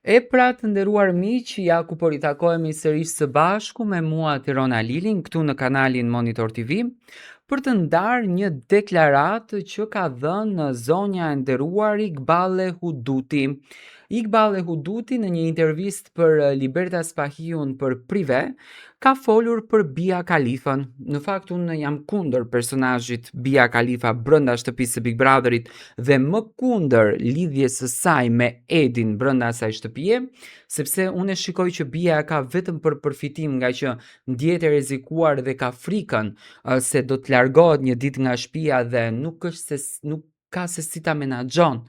E pra të nderuar miq, ja ku po ritakohemi sërish së bashku me mua Tirona Lilin këtu në kanalin Monitor TV për të ndarë një deklaratë që ka dhënë zonja e nderuar Iqbale Huduti. Iqbale Huduti në një intervistë për Libertas Pahiun për Prive ka folur për Bia Khalifën. Në fakt unë jam kundër personazhit Bia Khalifa brenda shtëpisë së Big Brotherit dhe më kundër lidhjes së saj me Edin brenda asaj shtëpie, sepse unë e shikoj që Bia ka vetëm për përfitim nga që ndjehet e rrezikuar dhe ka frikën se do të largohet një ditë nga shtëpia dhe nuk ka se si ta menaxhon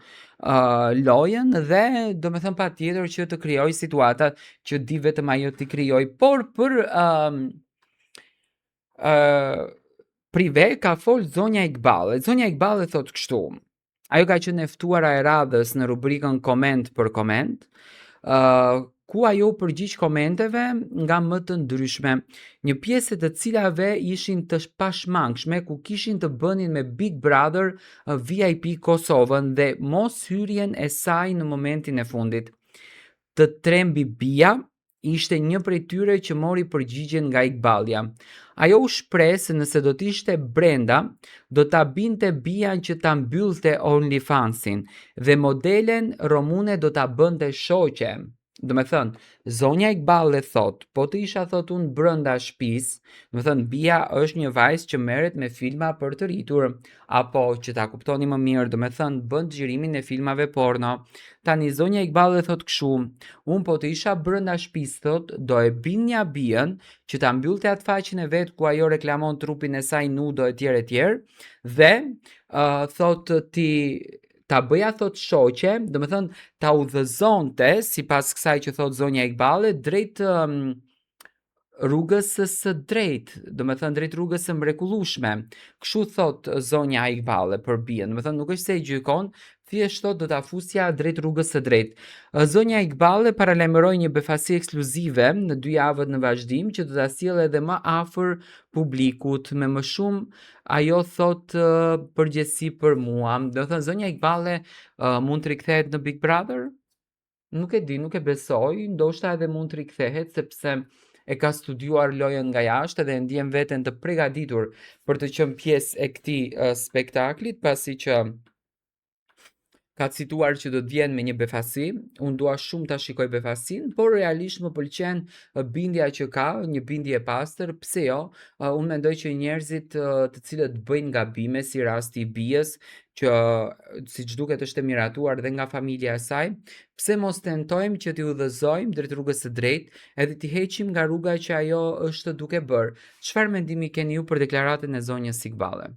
lojën dhe do me thënë pa tjetër që të krijoj situatat që di vetëm ajo t'i krijoj, por për Prive ka fol zonja Iqbale. Zonja Iqbale thot kështu. Ajo ka qenë e ftuara e radhës në rubrikën koment për koment, ku ajo përgjigj komenteve nga më të ndryshme, një pjesë të cilave ishin të pashmangshme, ku kishin të bënin me Big Brother VIP Kosovën dhe mos hyrjen e saj në momentin e fundit. Të trembi Bia ishte një prej tyre që mori përgjigjen nga Iqbalja. Ajo u shpreh se nëse do t'ishte brenda, do ta binte Bian që ta mbyllte OnlyFansin dhe modelen Romune do ta bënte shoqe. Do me thënë, zonja Iqbale thot, po të isha thot unë brenda shtëpis, do me thënë, Bia është një vajzë që merret me filma për të rritur, apo që ta kuptoni më mirë, do me thënë, bën xhirimin e filmave porno. Tani zonja Iqbale thot kështu, unë po të isha brenda shtëpis thot, do e binja Bian që ta mbyllte atë faqen e vet ku ajo reklamon trupin e saj nudo etj dhe thot ta bëja thot shoqe, do me thënë ta udhëzonte, sipas kësaj që thot zonja Iqbale, drejt rrugës së drejtë, do me thënë drejt rrugës së mrekullueshme. Kështu thot zonja Iqbale për Bien, do me thënë nuk është se e gjykon, thjesht thot do ta fusja drejt rrugës së drejtë. Zonja Iqbale paralajmëroi një befasi ekskluzive në 2 javët në vazhdim që do ta sjellë edhe më afër publikut, me më shumë ajo thot përgjegjësi për mua. Do thënë zonja Iqbale mund të rikthehet në Big Brother? Nuk e di, nuk e besoj, ndoshta edhe mund të rikthehet sepse e ka studiuar lojën nga jashtë dhe ndjen veten të përgatitur për të qenë pjesë e këtij spektaklit, pasi që ka cituar që do të vjen me një befasi. Unë dua shumë ta shikoj befasin, por realisht më pëlqen bindja që ka, një bindje e pastër. Pse jo? Unë mendoj që njerëzit të cilët bëjnë gabime, si rasti i Bijës, që siç duket është e miratuar dhe nga familja e saj, pse mos tentojmë që t'i udhëzojmë drejt rrugës së drejtë, edhe t'i heqim nga rruga që ajo është duke bërë. Çfarë mendimi keni ju për deklaratën e zonjës Iqbale?